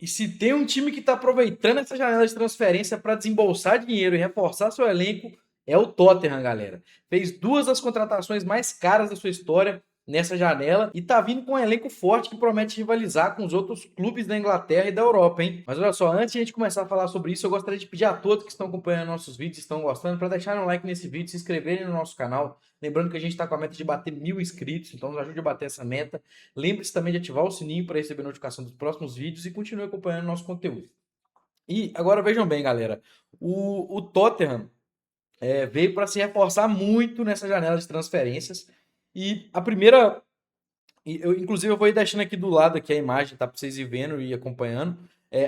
E se tem um time que está aproveitando essa janela de transferência para desembolsar dinheiro e reforçar seu elenco, é o Tottenham, galera. Fez duas das contratações mais caras da sua história nessa janela e tá vindo com um elenco forte que promete rivalizar com os outros clubes da Inglaterra e da Europa, hein? Mas olha só, antes de a gente começar a falar sobre isso, eu gostaria de pedir a todos que estão acompanhando nossos vídeos, estão gostando, para deixarem um like nesse vídeo, se inscreverem no nosso canal. Lembrando que a gente está com a meta de bater 1.000 inscritos, então nos ajude a bater essa meta. Lembre-se também de ativar o sininho para receber notificação dos próximos vídeos e continue acompanhando nosso conteúdo. E agora vejam bem, galera, o Tottenham veio para se reforçar muito nessa janela de transferências. E a primeira, inclusive eu vou ir deixando aqui do lado aqui a imagem, tá, para vocês ir vendo e acompanhando.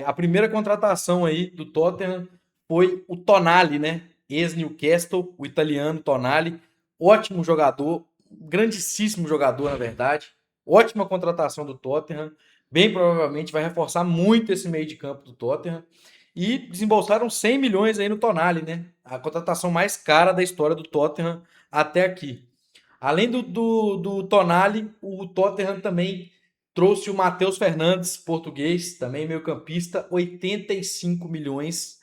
A primeira contratação aí do Tottenham foi o Tonali, né? Ex-Newcastle, o italiano Tonali, ótimo jogador, grandíssimo jogador na verdade, ótima contratação do Tottenham, bem provavelmente vai reforçar muito esse meio de campo do Tottenham. E desembolsaram 100 milhões aí no Tonali, né? A contratação mais cara da história do Tottenham até aqui. Além do Tonali, o Tottenham também trouxe o Matheus Fernandes, português, também meio-campista, 85 milhões.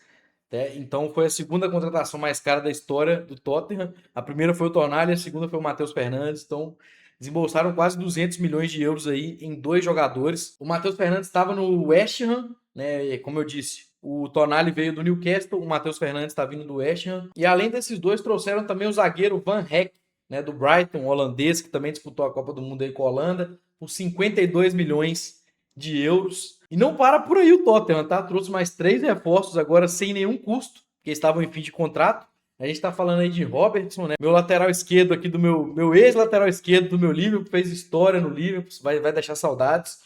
Né? Então foi a segunda contratação mais cara da história do Tottenham. A primeira foi o Tonali, a segunda foi o Matheus Fernandes. Então desembolsaram quase 200 milhões de euros aí em dois jogadores. O Matheus Fernandes estava no West Ham, né? Como eu disse, o Tonali veio do Newcastle, o Matheus Fernandes está vindo do West Ham. E além desses dois, trouxeram também o zagueiro Van Hecke, né, do Brighton, holandês, que também disputou a Copa do Mundo aí com a Holanda, por 52 milhões de euros. E não para por aí o Tottenham, tá? Trouxe mais 3 reforços agora sem nenhum custo, porque estavam em fim de contrato. A gente tá falando aí de Robertson, né? Meu lateral esquerdo aqui do meu ex-lateral esquerdo do meu Liverpool, fez história no Liverpool, vai deixar saudades.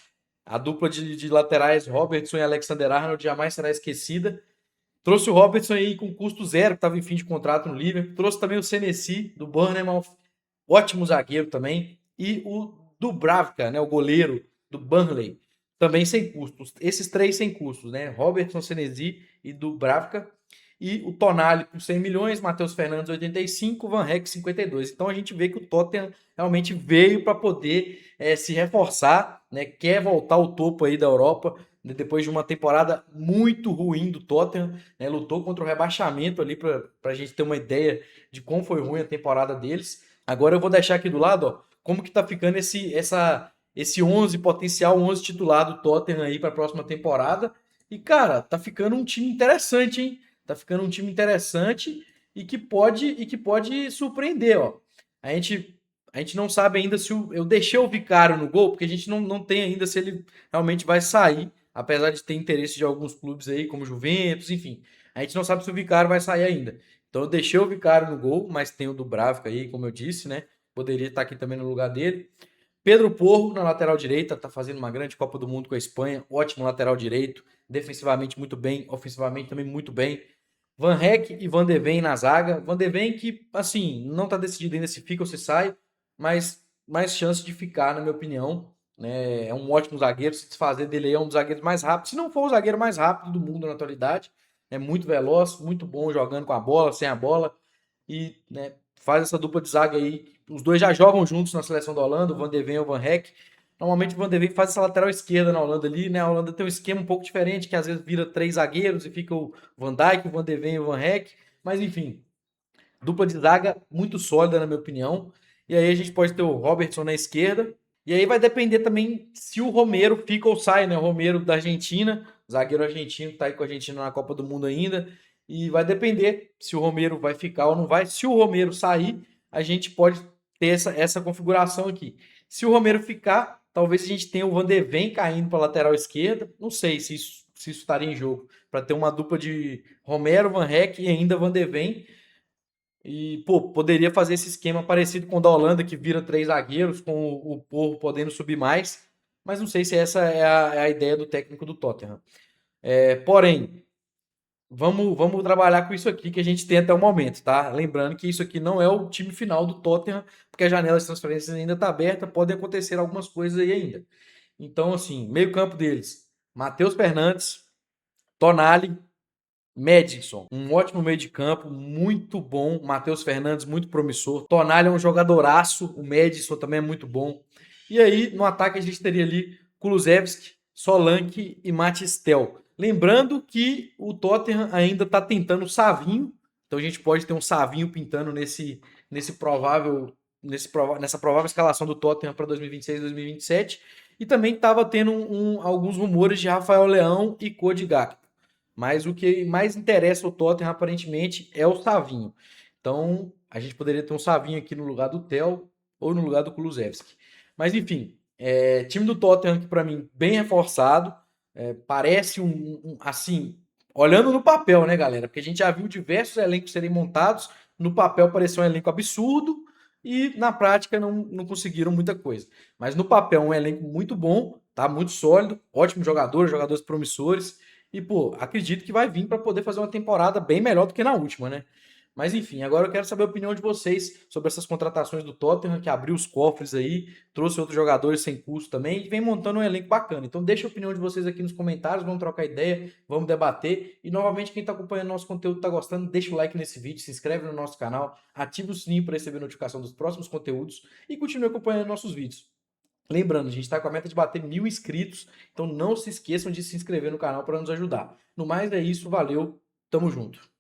A dupla de laterais Robertson e Alexander-Arnold jamais será esquecida. Trouxe o Robertson aí com custo zero, que estava em fim de contrato no Liverpool. Trouxe também o Senesi, do Bournemouth, ótimo zagueiro também. E o Dubravka, né, o goleiro do Burnley, também sem custos. Esses três sem custos, né? Robertson, Senesi e Dubravka. E o Tonali com 100 milhões, Matheus Fernandes 85, Van Hecke 52. Então a gente vê que o Tottenham realmente veio para poder se reforçar, né? Quer voltar ao topo aí da Europa, né? Depois de uma temporada muito ruim do Tottenham, né? Lutou contra o rebaixamento ali para a gente ter uma ideia de como foi ruim a temporada deles. Agora eu vou deixar aqui do lado, ó, como que tá ficando esse 11 potencial 11 titular do Tottenham aí para a próxima temporada. E cara, tá ficando um time interessante, hein? Tá ficando um time interessante e que pode surpreender, ó. A gente a gente não sabe ainda se eu deixei o Vicário no gol, porque a gente não tem ainda se ele realmente vai sair, apesar de ter interesse de alguns clubes aí, como Juventus, enfim. A gente não sabe se o Vicário vai sair ainda. Então eu deixei o Vicário no gol, mas tem o Dubravka aí, como eu disse, né? Poderia estar aqui também no lugar dele. Pedro Porro na lateral direita, tá fazendo uma grande Copa do Mundo com a Espanha, ótimo lateral direito, defensivamente muito bem, ofensivamente também muito bem. Van Hecke e Van de Ven na zaga. Van de Ven que, assim, não tá decidido ainda se fica ou se sai, mas mais chance de ficar, na minha opinião. Né? É um ótimo zagueiro, se desfazer dele aí é um dos zagueiros mais rápidos, se não for o zagueiro mais rápido do mundo na atualidade. É muito veloz, muito bom jogando com a bola, sem a bola. E né, faz essa dupla de zaga aí. Os dois já jogam juntos na seleção da Holanda, o Van de Ven e o Van Hecke. Normalmente o Van de Ven faz essa lateral esquerda na Holanda ali, né? A Holanda tem um esquema um pouco diferente, que às vezes vira 3 zagueiros e fica o Van Dijk, o Van de Ven e o Van Hecke. Mas enfim, dupla de zaga muito sólida, na minha opinião. E aí a gente pode ter o Robertson na esquerda. E aí vai depender também se o Romero fica ou sai, né? O Romero da Argentina, zagueiro argentino, tá aí com a Argentina na Copa do Mundo ainda. E vai depender se o Romero vai ficar ou não vai. Se o Romero sair, a gente pode ter essa configuração aqui. Se o Romero ficar, talvez a gente tenha o Van de Ven caindo para a lateral esquerda. Não sei se isso estaria em jogo. Para ter uma dupla de Romero, Van Hecke e ainda Van de Ven. E, pô, poderia fazer esse esquema parecido com o da Holanda, que vira 3 zagueiros, com o Porro podendo subir mais. Mas não sei se essa é a ideia do técnico do Tottenham. Porém, vamos trabalhar com isso aqui que a gente tem até o momento, tá? Lembrando que isso aqui não é o time final do Tottenham, porque a janela de transferências ainda está aberta, podem acontecer algumas coisas aí ainda. Então, assim, meio campo deles, Matheus Fernandes, Tonali, Madison, um ótimo meio de campo, muito bom. Matheus Fernandes, muito promissor. Tonali é um jogadoraço. O Madison também é muito bom. E aí, no ataque, a gente teria ali Kulusevski, Solanke e Matistel. Lembrando que o Tottenham ainda está tentando o Savinho, então a gente pode ter um Savinho pintando nessa provável escalação do Tottenham para 2026 e 2027. E também estava tendo alguns rumores de Rafael Leão e Cody Gakpo. Mas o que mais interessa o Tottenham aparentemente é o Savinho. Então a gente poderia ter um Savinho aqui no lugar do Tel ou no lugar do Kulusevski. Mas enfim, time do Tottenham que para mim bem reforçado. Parece assim, olhando no papel, né, galera? Porque a gente já viu diversos elencos serem montados, no papel parecia um elenco absurdo e na prática não conseguiram muita coisa. Mas no papel é um elenco muito bom, tá? Muito sólido, ótimos jogadores, jogadores promissores e, pô, acredito que vai vir para poder fazer uma temporada bem melhor do que na última, né? Mas enfim, agora eu quero saber a opinião de vocês sobre essas contratações do Tottenham, que abriu os cofres aí, trouxe outros jogadores sem custo também e vem montando um elenco bacana. Então deixa a opinião de vocês aqui nos comentários, vamos trocar ideia, vamos debater. E novamente, quem está acompanhando nosso conteúdo, está gostando, deixa o like nesse vídeo, se inscreve no nosso canal, ativa o sininho para receber notificação dos próximos conteúdos e continue acompanhando nossos vídeos. Lembrando, a gente está com a meta de bater 1.000 inscritos, então não se esqueçam de se inscrever no canal para nos ajudar. No mais é isso, valeu, tamo junto.